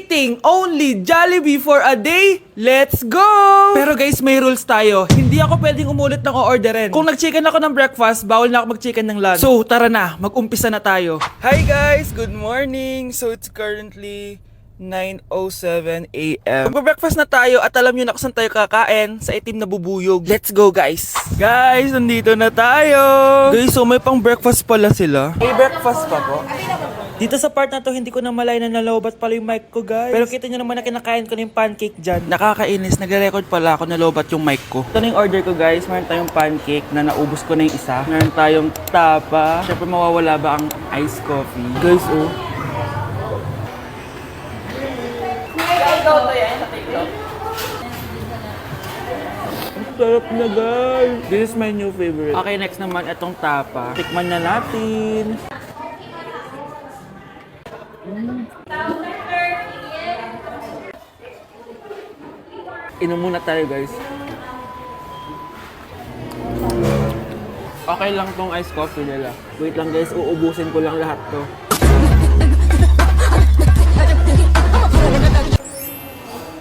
Eating only Jollibee for a day? Let's go! Pero guys, may rules tayo. Hindi ako pwedeng umulit ng o-orderin. Kung nag-chicken ako ng breakfast, bawal na ako mag-chicken ng lunch. So, tara na, mag-umpisa na tayo. Hi guys! Good morning! So, it's currently 9:07 a.m. Magpa-breakfast na tayo at alam nyo na kung saan tayo kakain, sa itim na bubuyog. Let's go guys! Guys, nandito na tayo! Guys, so may pang breakfast pala sila. May breakfast pa po? Dito sa part na to, hindi ko na malay na nalobat pala yung mic ko, guys. Pero kita nyo naman na kinakain ko na yung pancake dyan. Nakakainis, nagre-record pala ako nalobat yung mic ko. Ito na yung order ko, guys. Meron tayong pancake na naubos ko na yung isa. Meron tayong tapa. Siyempre mawawala ba ang iced coffee? Guys, oh. Sarap na guys! This is my new favorite. Okay, next naman itong tapa. Tikman na natin. Inom muna tayo guys. Okay lang tong iced coffee nila. Wait lang guys, uubusin ko lang lahat to.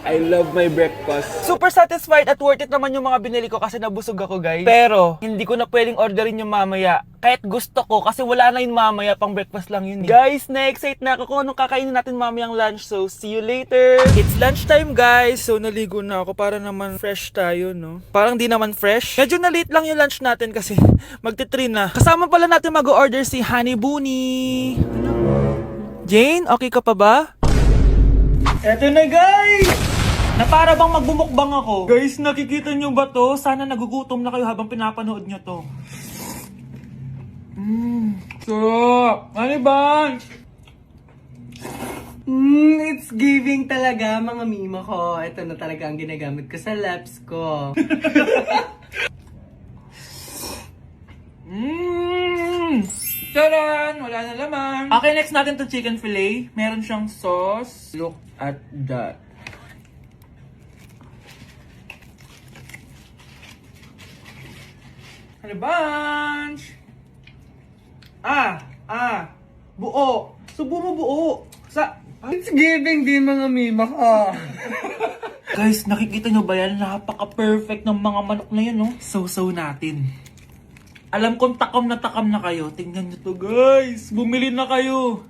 I love my breakfast. Super satisfied at worth it naman yung mga binili ko kasi nabusog ako guys. Pero, hindi ko na pwedeng orderin yung mamaya. Kahit gusto ko kasi wala na yung mamaya, pang breakfast lang yun. Guys, na-excite na ako kung anong kakainin natin mamayang lunch. So, see you later. It's lunchtime guys. So, naligo na ako para naman fresh tayo, no? Parang di naman fresh. Medyo na-late lang yung lunch natin kasi magti-3 na. Kasama pala natin mag-order si Honey Bunny. Jane, okay ka pa ba? Eto na guys! Na para bang magbumukbang ako. Guys, nakikita nyo ba to? Sana nagugutom na kayo habang pinapanood nyo to. Sarap! Ano ba? It's giving talaga mga mima ko. Ito na talaga ang ginagamit ko sa laps ko. Taran! Wala na laman. Okay, next natin to chicken fillet. Meron siyang sauce. Look at that. Ano bunch? Buo. Subo mo buo. It's giving din mga mima ko. Guys, nakikita nyo ba yan? Napaka-perfect ng mga manok na yan, no? So natin. Alam kong takam na kayo. Tingnan nyo to, guys. Bumili na kayo.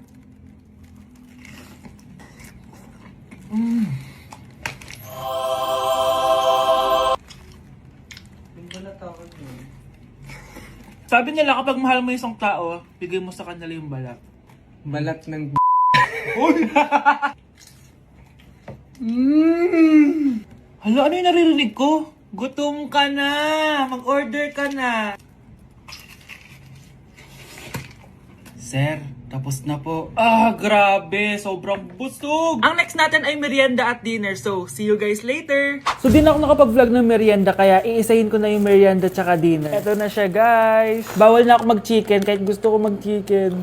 Sabi nila kapag mahal mo isang tao, bigay mo sa kanila yung balat. Balat ng Hala, ano yung naririnig ko? Gutom ka na! Mag-order ka na! Sir, tapos na po. Grabe! Sobrang busog! Ang next natin ay merienda at dinner. So, see you guys later! So, di na ako nakapag-vlog ng merienda, kaya iisahin ko na yung merienda tsaka dinner. Ito na siya, guys! Bawal na ako mag-chicken kahit gusto ko mag-chicken.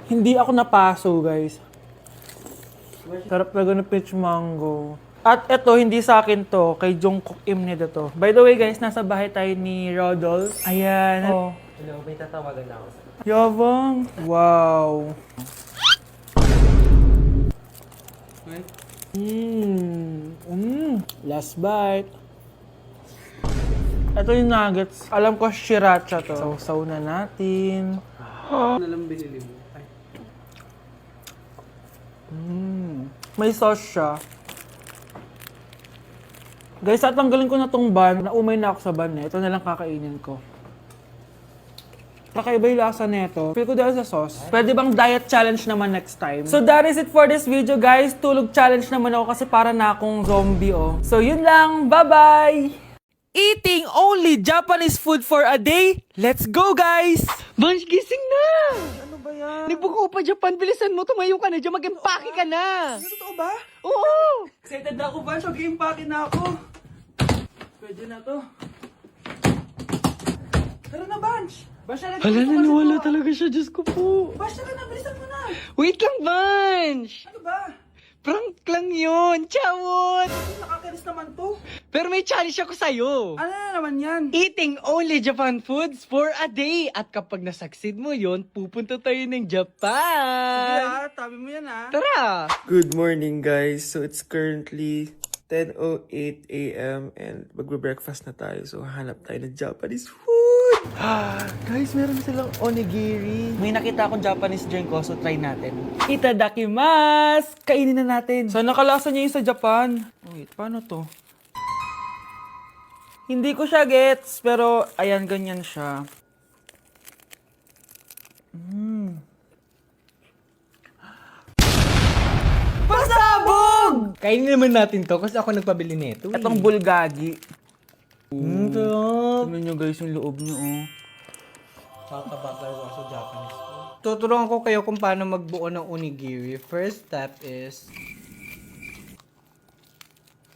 Hindi ako napaso, guys. Sarap talaga ng peach mango. At ito, hindi sa akin to. Kay Jungkook Im nito to. By the way, guys, nasa bahay tayo ni Rodolph. Ayan. Oh. Hello, may tatawagan na ako. Yabang. Wow. Last bite. Ito yung nuggets. Alam ko, sriracha to. Sausaw na natin. Ano lang binili mo? May sauce siya. Guys, tatanggalin ko na tong bun. Naumay na ako sa bun eh. Ito na lang kakainin ko. Kakaiba yung lasa nito. Feel ko dahil sa sauce. Pwede bang diet challenge naman next time? So that is it for this video guys. Tulog challenge naman ako kasi para na akong zombie oh. So yun lang. Bye-bye! Eating only Japanese food for a day? Let's go guys! Bunch, gising na! Ano ba yan? Nagbuko pa Japan, bilisan mo, tumayo ka na dyan, mag-empake ka na! Totoo ba? Oo! Excited na ako ba? Mag-impake na ako. Pwede na to. Tara na, Bunch! Hala, naniwala talaga siya, Diyos ko po. Bunch, tara na, bilisan mo na! Wait lang, Bunch! Ano ba? Prank lang yun! Chawot! Nakakainis naman to. Pero may challenge ako sa'yo. Ano na naman yan? Eating only Japan foods for a day. At kapag nasucceed mo yon, pupunta tayo ng Japan. Tabi mo yan Tara! Good morning, guys. So, it's currently 10:08 a.m. and magbe-breakfast na tayo. So, hanap tayo ng Japanese food. Guys, meron silang onigiri. May nakita akong Japanese drink ko, so try natin. Itadakimasu! Kainin na natin. So, nakalasa niya yung sa Japan. Wait, paano to? Hindi ko siya gets, pero ayan, ganyan siya. Pasabog! Kainin naman natin to kasi ako nagpabili nito. Itong bulgagi. Sarap. Tignan nyo guys yung loob nyo, oh. Kakabakal ko sa Japanese food. Tuturuan ko kayo kung paano magbuo ng onigiri. First step is...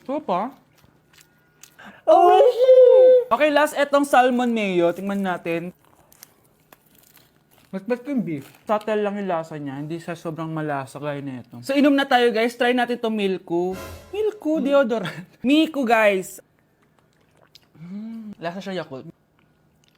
Ito pa? Okay, last etong salmon mayo. Tingnan natin. Mas ba't yung beef? Subtle lang yung lasa niya. Hindi siya sobrang malasa gaya na ito. So, inom na tayo guys. Try natin to Milku. Milku, deodorant. Miku guys. Lasa siya Yakult.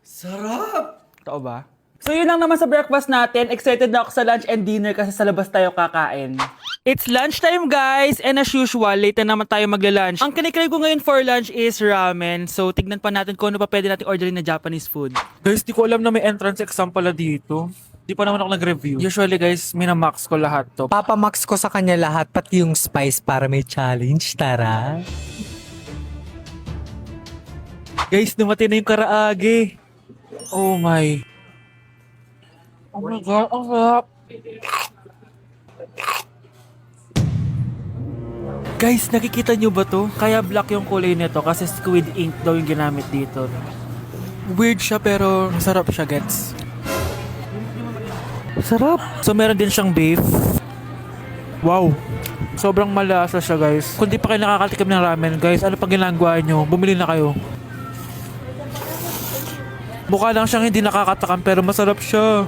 Sarap! Totoo ba? So yun lang naman sa breakfast natin. Excited na ako sa lunch and dinner kasi sa labas tayo kakain. It's lunchtime guys! And as usual, late na naman tayo magla-lunch. Ang kinikrave ko ngayon for lunch is ramen. So tignan pa natin kung ano pa pwede natin orderin na Japanese food. Guys, di ko alam na may entrance exam pala dito. Di pa naman ako nag-review. Usually guys, minamax ko lahat to. Papamax ko sa kanya lahat, pati yung spice para may challenge. Tara! Guys, dumating na yung karaage. Oh my. Oh my God, ang sarap. Guys, nakikita nyo ba to? Kaya black yung kulay nito kasi squid ink daw yung ginamit dito. Weird siya pero masarap siya, gets. Sarap. So meron din siyang beef. Wow. Sobrang malasa siya, guys. Kung di pa kayo nakakatikim ng ramen, guys, ano pang ginagawa nyo? Bumili na kayo. Mukha lang siyang hindi nakakatakam pero masarap siya.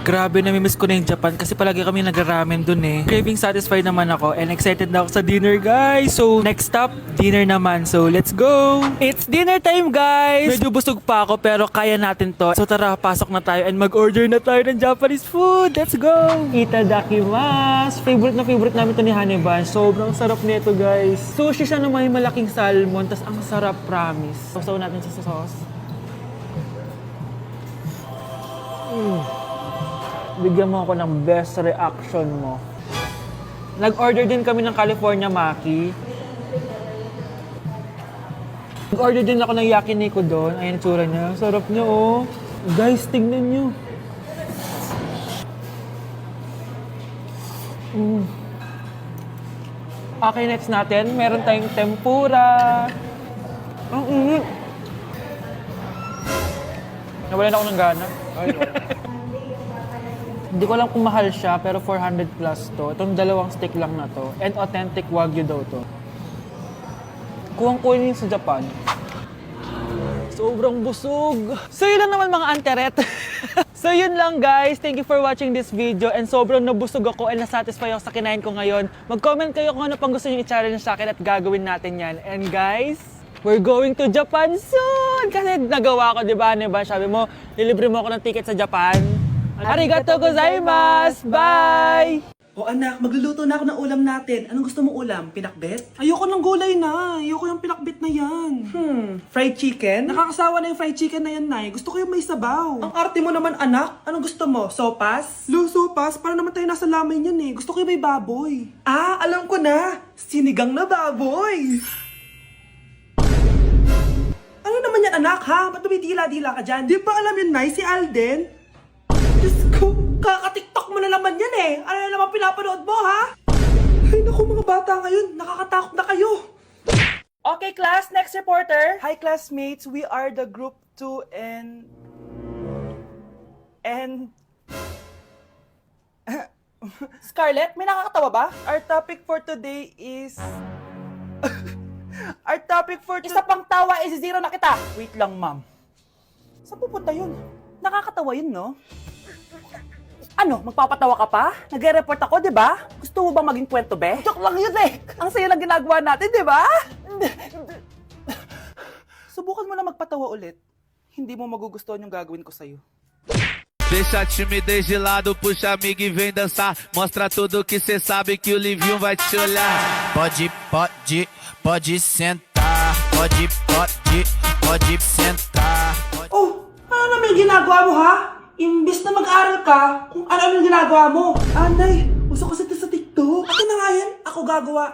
Grabe, namimiss ko na yung Japan kasi palagi kami nag-ramen dun eh. Craving satisfied naman ako and excited na ako sa dinner guys. So next stop, dinner naman. So let's go! It's dinner time guys! Medyo busog pa ako pero kaya natin to. So tara, pasok na tayo and mag-order na tayo ng Japanese food. Let's go! Itadakimasu! Favorite namin to ni Haniban. Sobrang sarap nito guys. Sushi siya na may malaking salmon. Tas ang sarap, promise. Sausaw natin siya sa sauce. Bigyan mo ako ng best reaction mo. Nag-order din kami ng California Maki. Nag-order din ako ng yakiniku doon. Ayan ang tsura niya. Sarap niya, oh. Guys, tignan niyo. Okay, next natin. Meron tayong tempura. Ang init. Nawalan ako ng gana. Hindi ko alam kung mahal siya, pero 400 plus to. Itong dalawang stick lang na to. And authentic Wagyu daw to. Kuwang-kuwin sa Japan. Sobrang busog. So yun lang naman mga anteret. So yun lang guys. Thank you for watching this video. And sobrang nabusog ako and nasatisfy ako sa kinain ko ngayon. Mag-comment kayo kung ano pang gusto nyo i-challenge sa akin at gagawin natin yan. And guys, we're going to Japan soon! Kasi nagawa ko, di ba? Sabi mo, lilibre mo ako ng ticket sa Japan. Arigato gozaimasu! Bye! O anak, magluluto na ako ng ulam natin. Anong gusto mong ulam? Pinakbet? Ayoko ng gulay na. Ayoko yung pinakbet na yan. Fried chicken? Nakakasawa na yung fried chicken na yan, Nay. Gusto ko yung may sabaw. Ang arte mo naman, anak. Anong gusto mo? Sopas? Sopas? Para naman tayo nasa lamay yan eh. Gusto ko yung may baboy. Ah, alam ko na. Sinigang na baboy. Ano naman yan, anak, ha? Ba't dumidila-dila ka dyan? Di ba alam yun, Nay? Si Alden? Diyos ko, kaka-tiktok mo na naman yan eh. Ano na naman pinapanood mo, ha? Ay, naku mga bata ngayon. Nakakatakot na kayo. Okay class, next reporter. Hi classmates, we are the group 2 and... Scarlett, may nakakatawa ba? Our topic for today is... Our topic for today... Isa pang tawa, zero na kita. Wait lang, ma'am. Saan pupunta yun? Nakakatawa yun, no? Ano, magpapatawa ka pa? Nagre-report ako, di ba? Gusto mo bang maging kwento, be? Joke lang yun eh. Ang saya ng ginagawa natin, di ba? Subukan mo na magpatawa ulit. Hindi mo magugustuhan yung gagawin ko sa'yo. Deixa a timidez de lado, puxa amigo e vem dançar. Mostra tudo que cê sabe que o Livinho vai te olhar. Pode sentar. Pode sentar. Oh, ano naman yung ginagawa mo, ha? Imbis na mag-aral ka, kung ano yung ginagawa mo. Anay, uso kasi ito sa TikTok. Akin na nga yan, ako gagawa.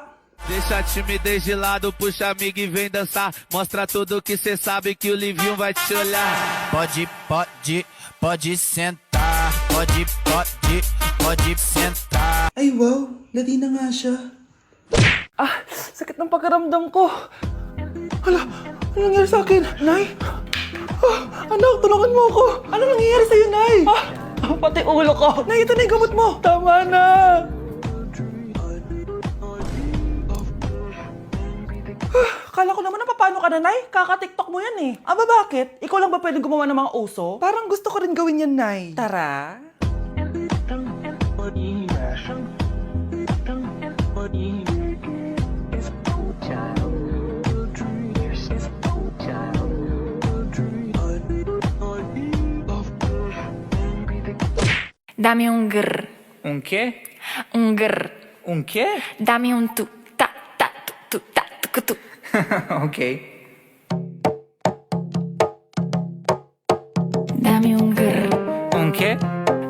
Deixa a timidez de lado, puxa amigo e vem dançar. Mostra tudo que cê sabe que o Livinho vai te olhar. Pode sentar. Pode sentar. Ay wow, Latina nga siya. Ah, sakit ng pakiramdam ko. Hala, ano nangyari sa akin? Nay? Anak, tulungan mo ako. Ano nangyayari sa'yo, Nay? Pati ulo ko. Nay, ito na yung gamot mo. Tama na. Kala ko naman na paano ka na, Nay? Kaka-tiktok mo yan eh. Aba bakit? Ikaw lang ba pwedeng gumawa ng mga uso? Parang gusto ko rin gawin yan, Nay. Tara. Dame un grr, Un qué? un grr. Un qué? Dame un tu, ta, tu, ta, tu. Okay. Dame un grr, Un qué?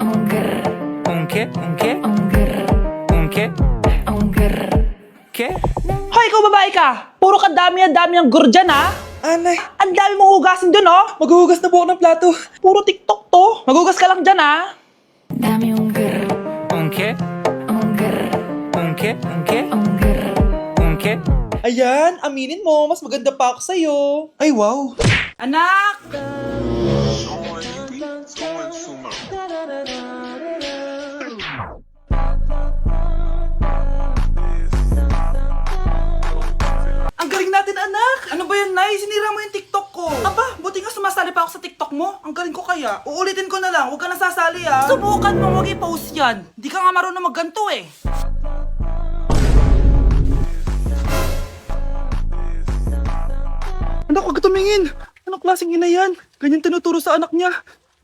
un grr, Un qué? Un qué? un grr, Un qué? un grr. ¿Qué? Hoy, ikaw babae ka! Puro ka dami ang gur dyan, ha? Anay. Ang dami mong hugasin dun, oh! Maghuhugas na po ako ng plato. Puro TikTok to. Maghugas ka lang dyan, ha? Dame un grr, Un qué? un grr, Un qué? Un qué? un grr. Un qué? Ayan, aminin mo. Mas maganda pa ako sa'yo. Ay, wow. Anak! Ang galing natin, anak! Ano ba yan, Nay? Sinira mo yung TikTok ko. Aba, buti nga sumasali pa ako sa TikTok mo. Ang galing ko kaya. Uulitin ko na lang. Huwag ka nasasali, ah. Subukan mo mag i-post yan. Di ka nga marunong magganto, eh. Anak, huwag ka tumingin. Anong klaseng ina yan? Ganyan tinuturo sa anak niya.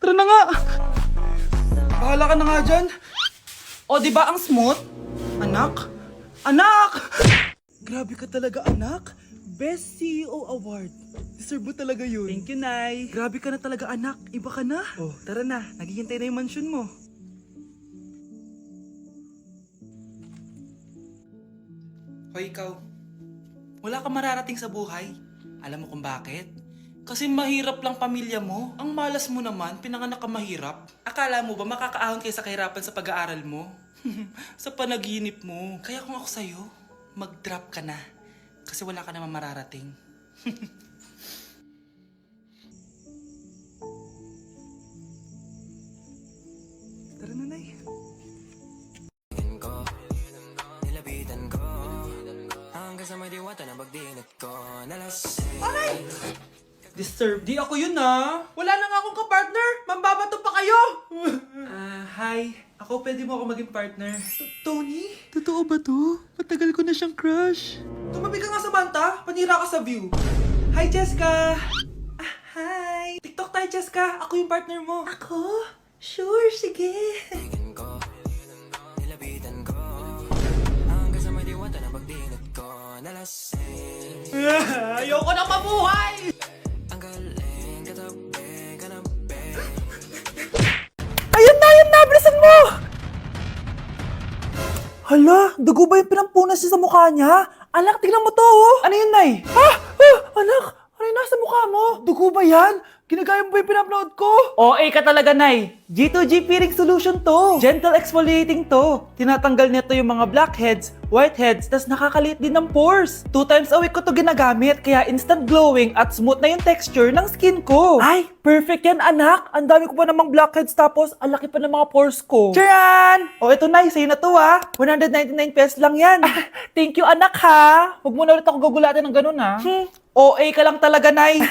Tara na nga. Bahala ka na nga dyan. O, di ba ang smooth? Anak? Anak! Grabe ka talaga, anak. Best CEO Award. Deserve mo talaga yun. Thank you, Nay. Grabe ka na talaga, anak. Iba ka na. Oh, tara na. Naghihintay na yung mansion mo. Hoy, ikaw. Wala ka mararating sa buhay. Alam mo kung bakit? Kasi mahirap lang pamilya mo. Ang malas mo naman, pinanganak ka mahirap. Akala mo ba makakaahon kayo sa kahirapan sa pag-aaral mo? Sa panaginip mo. Kaya kung ako sa'yo, mag-drop ka na. Kasi wala ka naman mararating. Tara na, Nay. Disturb. Di ako yun, ah. Wala na nga akong kapartner. Mambabato pa kayo. Hi. Ako, pwede mo ako maging partner. Tony? Totoo ba to? Matagal ko na siyang crush. Tumabi ka nga sa banta. Panira ka sa view. Hi, Jessica. Hi. TikTok tayo, Jessica. Ako yung partner mo. Ako? Sure, sige. Ayoko na mabuhay! Ayun na! Bilisan mo! Hala, dugo ba yung pinampunas niya sa mukha niya? Anak, tingnan mo to, oh! Ano yun, Nay? Anak! Ano yung nasa mukha mo? Dugo ba yan? Ginagaya mo ba yung pinupload ko? OA ka talaga, Nay. G2G peeling solution to. Gentle exfoliating to. Tinatanggal nito yung mga blackheads, whiteheads, tas nakakaliit din ng pores. 2 times a week ko to ginagamit, kaya instant glowing at smooth na yung texture ng skin ko. Ay, perfect yan, anak. Ang dami ko pa namang blackheads, tapos ang laki pa ng mga pores ko. Charan! O, ito, Nay, sa'yo na to, ha. 199 pesos lang yan. Thank you, anak, ha. Huwag mo na ulit ako gugulatin ng ganun, ha. OA ka lang talaga, Nay.